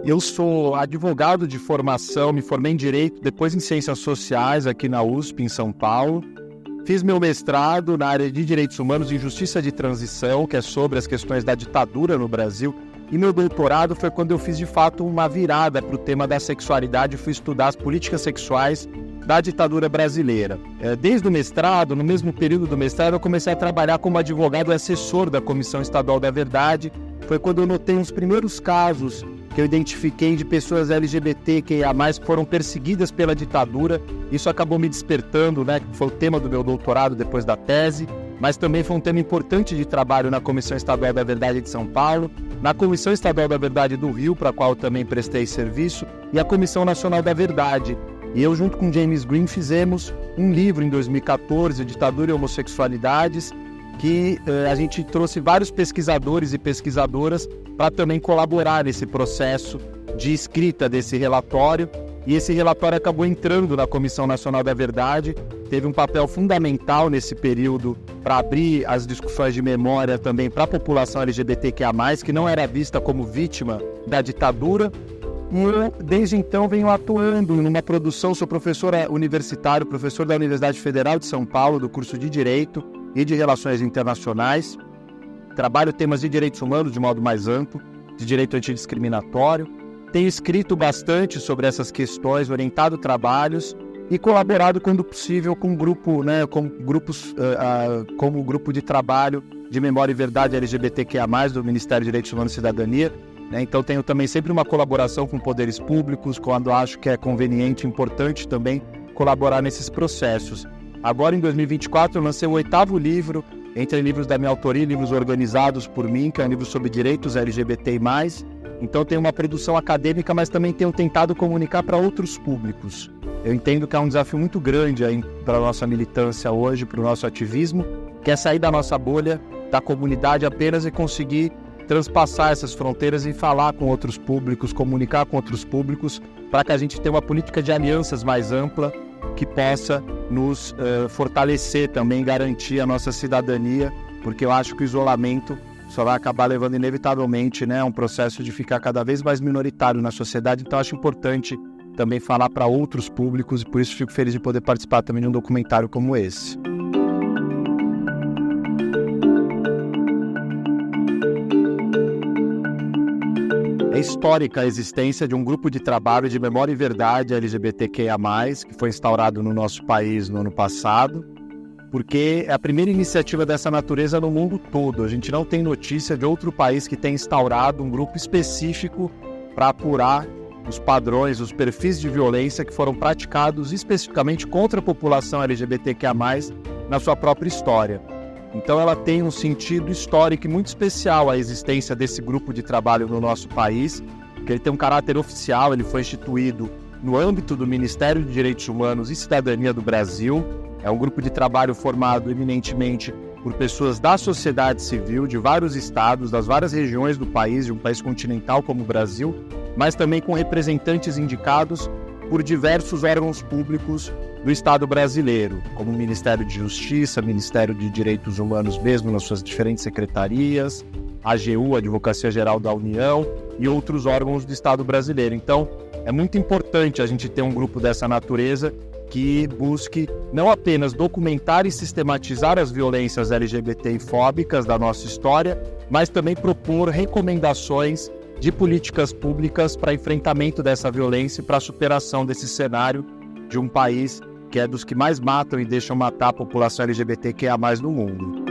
Eu sou advogado de formação, me formei em Direito, depois em Ciências Sociais aqui na USP, em São Paulo. Fiz meu mestrado na área de Direitos Humanos e Justiça de Transição, que é sobre as questões da ditadura no Brasil. E meu doutorado foi quando eu fiz, de fato, uma virada para o tema da sexualidade e fui estudar as políticas sexuais da ditadura brasileira. Desde o mestrado, no mesmo período do mestrado, eu comecei a trabalhar como advogado e assessor da Comissão Estadual da Verdade. Foi quando eu notei os primeiros casos que eu identifiquei de pessoas LGBTQIA+, que foram perseguidas pela ditadura. Isso acabou me despertando, né? Foi o tema do meu doutorado depois da tese, mas também foi um tema importante de trabalho na Comissão Estadual da Verdade de São Paulo, na Comissão Estadual da Verdade do Rio, para a qual eu também prestei serviço, e a Comissão Nacional da Verdade. E eu, junto com James Green, fizemos um livro em 2014, Ditadura e Homossexualidades, que a gente trouxe vários pesquisadores e pesquisadoras para também colaborar nesse processo de escrita desse relatório. E esse relatório acabou entrando na Comissão Nacional da Verdade, teve um papel fundamental nesse período para abrir as discussões de memória também para a população LGBTQIA+, que não era vista como vítima da ditadura. E eu, desde então, venho atuando numa produção, sou professor universitário, professor da Universidade Federal de São Paulo, do curso de Direito e de Relações Internacionais. Trabalho temas de direitos humanos de modo mais amplo, de direito antidiscriminatório. Tenho escrito bastante sobre essas questões, orientado trabalhos e colaborado, quando possível, com grupo, né, como grupo de trabalho de memória e verdade LGBTQIA+, do Ministério de Direitos Humanos e Cidadania. Então tenho também sempre uma colaboração com poderes públicos, quando acho que é conveniente e importante também colaborar nesses processos. Agora, em 2024, eu lancei o 8º livro, entre livros da minha autoria e livros organizados por mim, que é um livro sobre direitos LGBTI+. Então tenho uma produção acadêmica, mas também tenho tentado comunicar para outros públicos. Eu entendo que é um desafio muito grande para a nossa militância hoje, para o nosso ativismo, que é sair da nossa bolha, da comunidade apenas, e conseguir transpassar essas fronteiras e falar com outros públicos, comunicar com outros públicos, para que a gente tenha uma política de alianças mais ampla que possa nos fortalecer também, garantir a nossa cidadania, porque eu acho que o isolamento só vai acabar levando inevitavelmente, né, a um processo de ficar cada vez mais minoritário na sociedade. Então acho importante também falar para outros públicos, e por isso fico feliz de poder participar também de um documentário como esse. É histórica a existência de um grupo de trabalho de memória e verdade LGBTQIA+, que foi instaurado no nosso país no ano passado, porque é a primeira iniciativa dessa natureza no mundo todo. A gente não tem notícia de outro país que tenha instaurado um grupo específico para apurar os padrões, os perfis de violência que foram praticados especificamente contra a população LGBTQIA+, na sua própria história. Então ela tem um sentido histórico e muito especial, a existência desse grupo de trabalho no nosso país, que ele tem um caráter oficial. Ele foi instituído no âmbito do Ministério de Direitos Humanos e Cidadania do Brasil. É um grupo de trabalho formado eminentemente por pessoas da sociedade civil, de vários estados, das várias regiões do país, de um país continental como o Brasil, mas também com representantes indicados por diversos órgãos públicos do Estado brasileiro, como o Ministério de Justiça, Ministério de Direitos Humanos mesmo, nas suas diferentes secretarias, a AGU, a Advocacia Geral da União, e outros órgãos do Estado brasileiro. Então, é muito importante a gente ter um grupo dessa natureza que busque não apenas documentar e sistematizar as violências LGBTI-fóbicas da nossa história, mas também propor recomendações de políticas públicas para enfrentamento dessa violência e para a superação desse cenário de um país que é dos que mais matam e deixam matar a população LGBTQIA+ no mundo.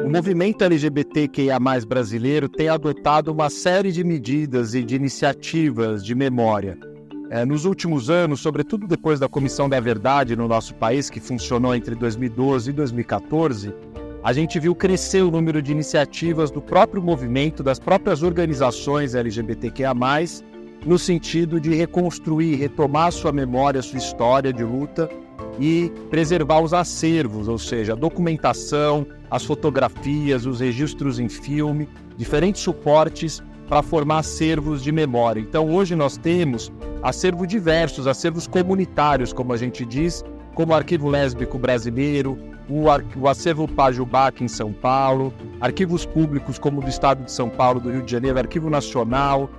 O movimento LGBTQIA+ brasileiro tem adotado uma série de medidas e de iniciativas de memória. Nos últimos anos, sobretudo depois da Comissão da Verdade no nosso país, que funcionou entre 2012 e 2014, a gente viu crescer o número de iniciativas do próprio movimento, das próprias organizações LGBTQIA+, no sentido de reconstruir, retomar sua memória, sua história de luta e preservar os acervos, ou seja, a documentação, as fotografias, os registros em filme, diferentes suportes para formar acervos de memória. Então hoje nós temos acervos diversos, acervos comunitários, como a gente diz, como o Arquivo Lésbico Brasileiro, o acervo Pajubá aqui em São Paulo, arquivos públicos como do Estado de São Paulo, do Rio de Janeiro, Arquivo Nacional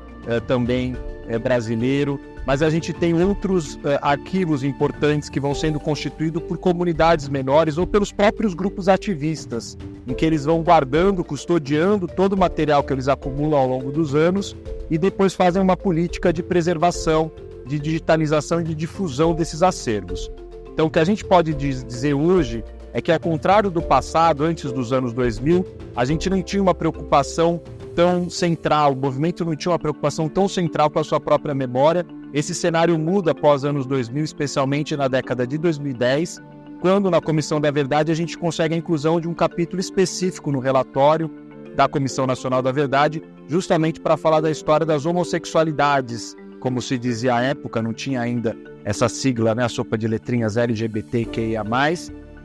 também brasileiro, mas a gente tem outros arquivos importantes que vão sendo constituídos por comunidades menores ou pelos próprios grupos ativistas, em que eles vão guardando, custodiando todo o material que eles acumulam ao longo dos anos e depois fazem uma política de preservação, de digitalização e de difusão desses acervos. Então, o que a gente pode dizer hoje é que, ao contrário do passado, antes dos anos 2000, a gente não tinha uma preocupação tão central, o movimento não tinha uma preocupação tão central com a sua própria memória. Esse cenário muda após anos 2000, especialmente na década de 2010, quando na Comissão da Verdade a gente consegue a inclusão de um capítulo específico no relatório da Comissão Nacional da Verdade, justamente para falar da história das homossexualidades, como se dizia à época, não tinha ainda essa sigla, né, a sopa de letrinhas LGBTQIA+,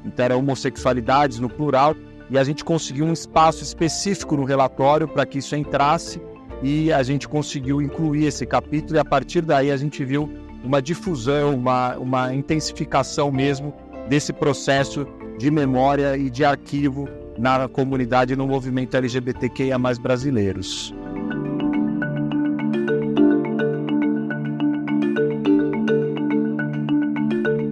então era homossexualidades no plural, e a gente conseguiu um espaço específico no relatório para que isso entrasse, e a gente conseguiu incluir esse capítulo, e a partir daí a gente viu uma difusão, uma intensificação mesmo desse processo de memória e de arquivo na comunidade e no movimento LGBTQIA+ brasileiros.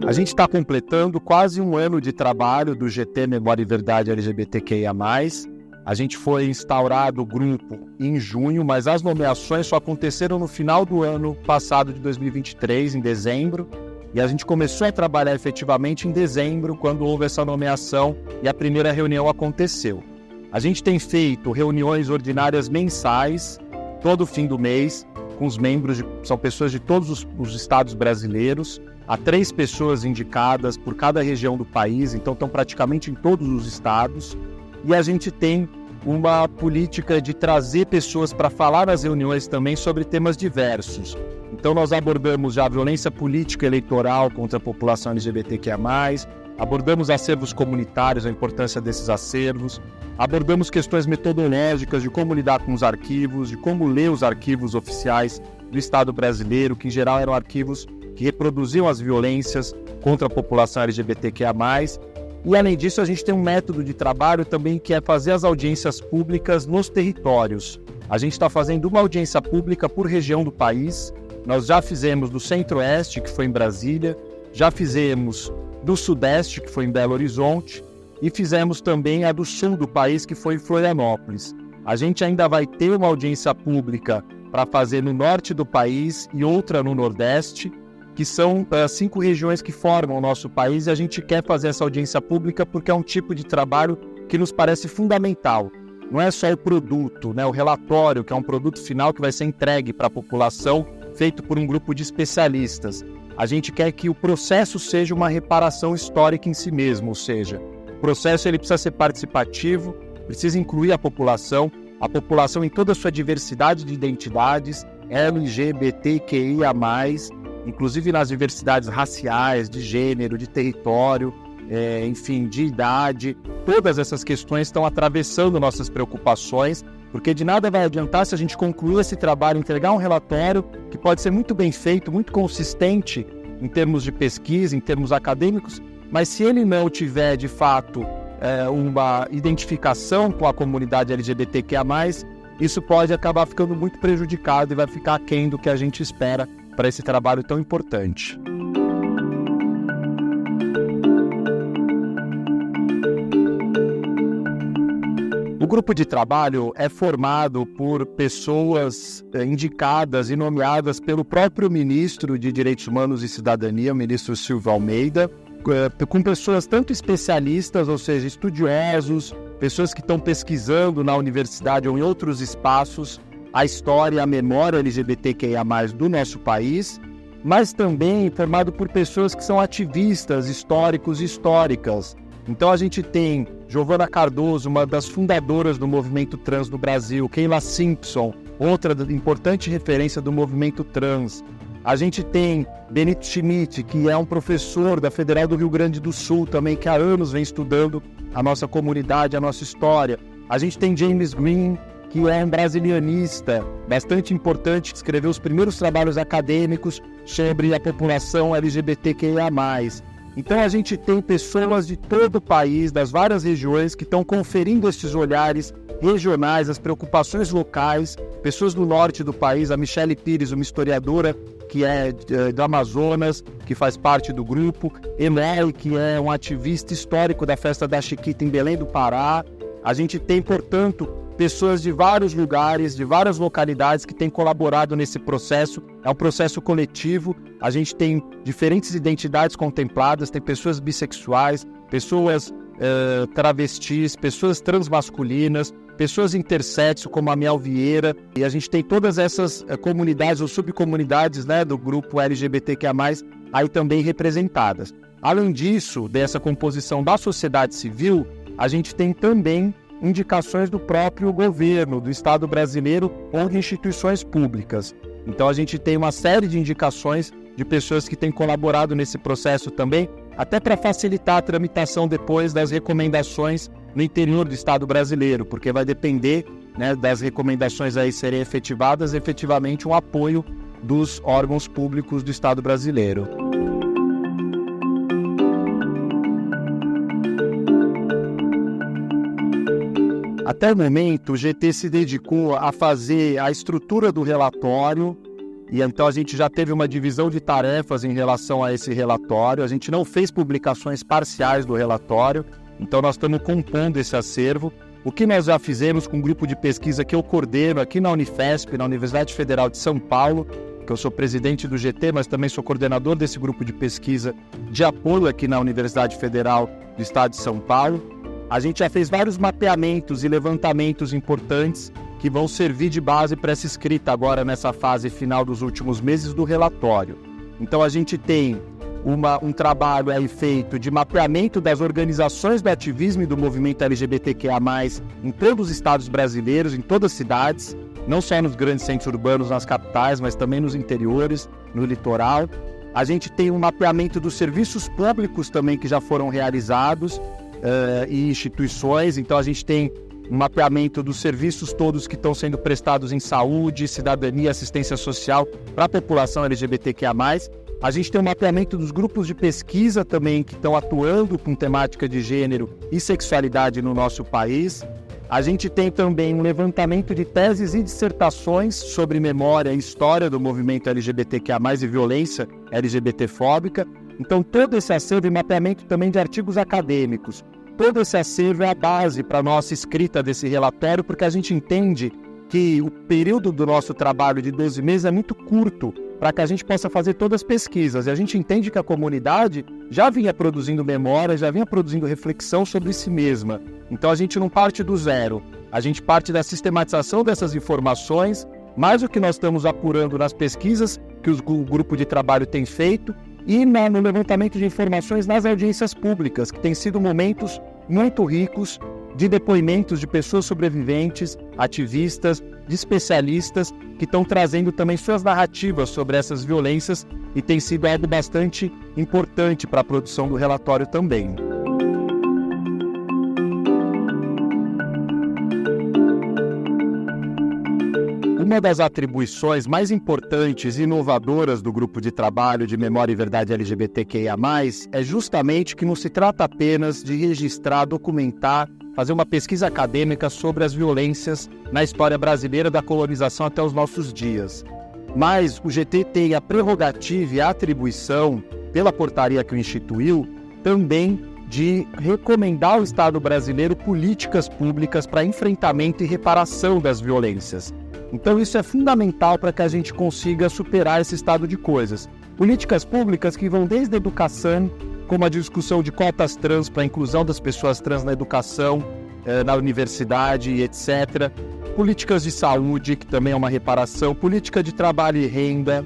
A gente está completando quase um ano de trabalho do GT Memória e Verdade LGBTQIA+. A gente foi instaurado o grupo em junho, mas as nomeações só aconteceram no final do ano passado de 2023, em dezembro. E a gente começou a trabalhar efetivamente em dezembro, quando houve essa nomeação e a primeira reunião aconteceu. A gente tem feito reuniões ordinárias mensais, todo fim do mês, com os membros, são pessoas de todos os estados brasileiros. Há 3 pessoas indicadas por cada região do país, então estão praticamente em todos os estados. E a gente tem uma política de trazer pessoas para falar nas reuniões também sobre temas diversos. Então nós abordamos já a violência política eleitoral contra a população LGBTQIA+, abordamos acervos comunitários, a importância desses acervos, abordamos questões metodológicas de como lidar com os arquivos, de como ler os arquivos oficiais do Estado brasileiro, que em geral eram arquivos que reproduziam as violências contra a população LGBTQIA+. E, além disso, a gente tem um método de trabalho também que é fazer as audiências públicas nos territórios. A gente está fazendo uma audiência pública por região do país. Nós já fizemos do Centro-Oeste, que foi em Brasília, já fizemos do Sudeste, que foi em Belo Horizonte, e fizemos também a do Sul do país, que foi em Florianópolis. A gente ainda vai ter uma audiência pública para fazer no Norte do país e outra no Nordeste, que são 5 regiões que formam o nosso país, e a gente quer fazer essa audiência pública porque é um tipo de trabalho que nos parece fundamental. Não é só o produto, né, o relatório, que é um produto final que vai ser entregue para a população, feito por um grupo de especialistas. A gente quer que o processo seja uma reparação histórica em si mesmo, ou seja, o processo ele precisa ser participativo, precisa incluir a população em toda a sua diversidade de identidades, LGBTQIA+, inclusive nas diversidades raciais, de gênero, de território, enfim, de idade. Todas essas questões estão atravessando nossas preocupações, porque de nada vai adiantar se a gente concluir esse trabalho, entregar um relatório que pode ser muito bem feito, muito consistente em termos de pesquisa, em termos acadêmicos, mas se ele não tiver, de fato, uma identificação com a comunidade LGBTQIA+, isso pode acabar ficando muito prejudicado e vai ficar aquém do que a gente espera para esse trabalho tão importante. O grupo de trabalho é formado por pessoas indicadas e nomeadas pelo próprio ministro de Direitos Humanos e Cidadania, o ministro Silvio Almeida, com pessoas tanto especialistas, ou seja, estudiosos, pessoas que estão pesquisando na universidade ou em outros espaços a história e a memória LGBTQIA+, do nosso país, mas também formado por pessoas que são ativistas, históricos e históricas. Então a gente tem Giovana Cardoso, uma das fundadoras do movimento trans no Brasil, Keila Simpson, outra importante referência do movimento trans. A gente tem Benito Schmidt, que é um professor da Federal do Rio Grande do Sul também, que há anos vem estudando a nossa comunidade, a nossa história. A gente tem James Green, que é um brasilianista bastante importante, que escreveu os primeiros trabalhos acadêmicos sobre a população LGBTQIA+. Então a gente tem pessoas de todo o país, das várias regiões, que estão conferindo esses olhares regionais, as preocupações locais, pessoas do norte do país, a Michele Pires, uma historiadora que é do Amazonas, que faz parte do grupo, Eloy, que é um ativista histórico da Festa da Chiquita em Belém do Pará. A gente tem, portanto, pessoas de vários lugares, de várias localidades que têm colaborado nesse processo. É um processo coletivo, a gente tem diferentes identidades contempladas, tem pessoas bissexuais, pessoas travestis, pessoas transmasculinas, pessoas intersexo, como a Miel Vieira, e a gente tem todas essas comunidades ou subcomunidades, né, do grupo LGBTQIA+, aí também representadas. Além disso, dessa composição da sociedade civil, a gente tem também indicações do próprio governo, do Estado brasileiro ou de instituições públicas. Então a gente tem uma série de indicações de pessoas que têm colaborado nesse processo também, até para facilitar a tramitação depois das recomendações no interior do Estado brasileiro, porque vai depender, né, das recomendações aí serem efetivadas, efetivamente um apoio dos órgãos públicos do Estado brasileiro. Até o momento, o GT se dedicou a fazer a estrutura do relatório, e então a gente já teve uma divisão de tarefas em relação a esse relatório. A gente não fez publicações parciais do relatório, então nós estamos compondo esse acervo. O que nós já fizemos com um grupo de pesquisa que eu coordeno aqui na Unifesp, na Universidade Federal de São Paulo, que eu sou presidente do GT, mas também sou coordenador desse grupo de pesquisa de apoio aqui na Universidade Federal do Estado de São Paulo. A gente já fez vários mapeamentos e levantamentos importantes que vão servir de base para essa escrita agora nessa fase final dos últimos meses do relatório. Então a gente tem um trabalho aí feito de mapeamento das organizações do ativismo e do movimento LGBTQIA+, em todos os estados brasileiros, em todas as cidades, não só nos grandes centros urbanos, nas capitais, mas também nos interiores, no litoral. A gente tem um mapeamento dos serviços públicos também que já foram realizados, e instituições. Então a gente tem um mapeamento dos serviços todos que estão sendo prestados em saúde, cidadania, assistência social para a população LGBTQIA+. A gente tem um mapeamento dos grupos de pesquisa também que estão atuando com temática de gênero e sexualidade no nosso país. A gente tem também um levantamento de teses e dissertações sobre memória e história do movimento LGBTQIA+, e violência LGBTfóbica. Então, todo esse acervo e mapeamento também de artigos acadêmicos, todo esse acervo é a base para a nossa escrita desse relatório, porque a gente entende que o período do nosso trabalho de 12 meses é muito curto para que a gente possa fazer todas as pesquisas. E a gente entende que a comunidade já vinha produzindo memória, já vinha produzindo reflexão sobre si mesma. Então, a gente não parte do zero, a gente parte da sistematização dessas informações, mais o que nós estamos apurando nas pesquisas que o grupo de trabalho tem feito, e no levantamento de informações nas audiências públicas, que têm sido momentos muito ricos de depoimentos de pessoas sobreviventes, ativistas, de especialistas, que estão trazendo também suas narrativas sobre essas violências, e tem sido algo bastante importante para a produção do relatório também. Uma das atribuições mais importantes e inovadoras do grupo de trabalho de Memória e Verdade LGBTQIA+, é justamente que não se trata apenas de registrar, documentar, fazer uma pesquisa acadêmica sobre as violências na história brasileira da colonização até os nossos dias. Mas o GT tem a prerrogativa e a atribuição, pela portaria que o instituiu, também de recomendar ao Estado brasileiro políticas públicas para enfrentamento e reparação das violências. Então isso é fundamental para que a gente consiga superar esse estado de coisas. Políticas públicas que vão desde a educação, como a discussão de cotas trans para a inclusão das pessoas trans na educação, na universidade, etc. Políticas de saúde, que também é uma reparação, política de trabalho e renda,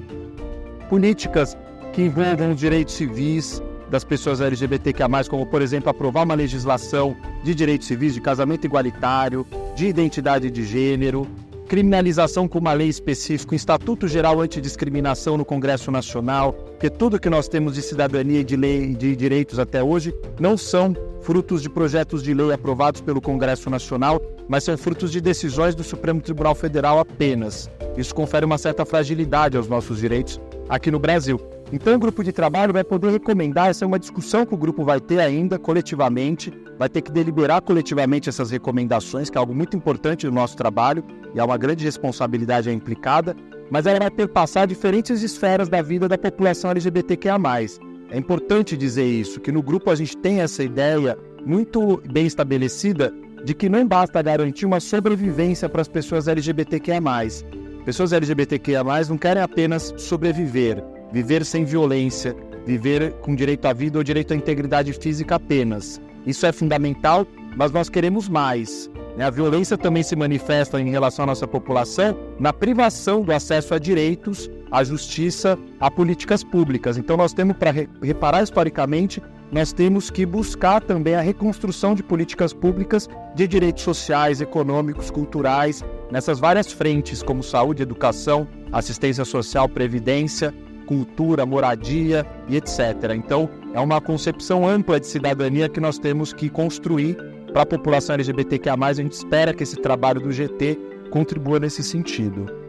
políticas que envolvam os direitos civis das pessoas LGBTQIA+, como, por exemplo, aprovar uma legislação de direitos civis, de casamento igualitário, de identidade de gênero, criminalização com uma lei específica, Estatuto Geral Antidiscriminação no Congresso Nacional, porque tudo que nós temos de cidadania e de lei e de direitos até hoje não são frutos de projetos de lei aprovados pelo Congresso Nacional, mas são frutos de decisões do Supremo Tribunal Federal apenas. Isso confere uma certa fragilidade aos nossos direitos aqui no Brasil. Então o grupo de trabalho vai poder recomendar, essa é uma discussão que o grupo vai ter ainda coletivamente, vai ter que deliberar coletivamente essas recomendações, que é algo muito importante no nosso trabalho e é uma grande responsabilidade implicada, mas ela vai perpassar diferentes esferas da vida da população LGBTQIA+. É importante dizer isso, que no grupo a gente tem essa ideia muito bem estabelecida de que não basta garantir uma sobrevivência para as pessoas LGBTQIA+. Pessoas LGBTQIA+, não querem apenas sobreviver, viver sem violência, viver com direito à vida ou direito à integridade física apenas. Isso é fundamental, mas nós queremos mais. A violência também se manifesta em relação à nossa população na privação do acesso a direitos, à justiça, a políticas públicas. Então nós temos, para reparar historicamente, nós temos que buscar também a reconstrução de políticas públicas de direitos sociais, econômicos, culturais, nessas várias frentes, como saúde, educação, assistência social, previdência, cultura, moradia e etc. Então, é uma concepção ampla de cidadania que nós temos que construir para a população LGBTQIA+. A gente espera que esse trabalho do GT contribua nesse sentido.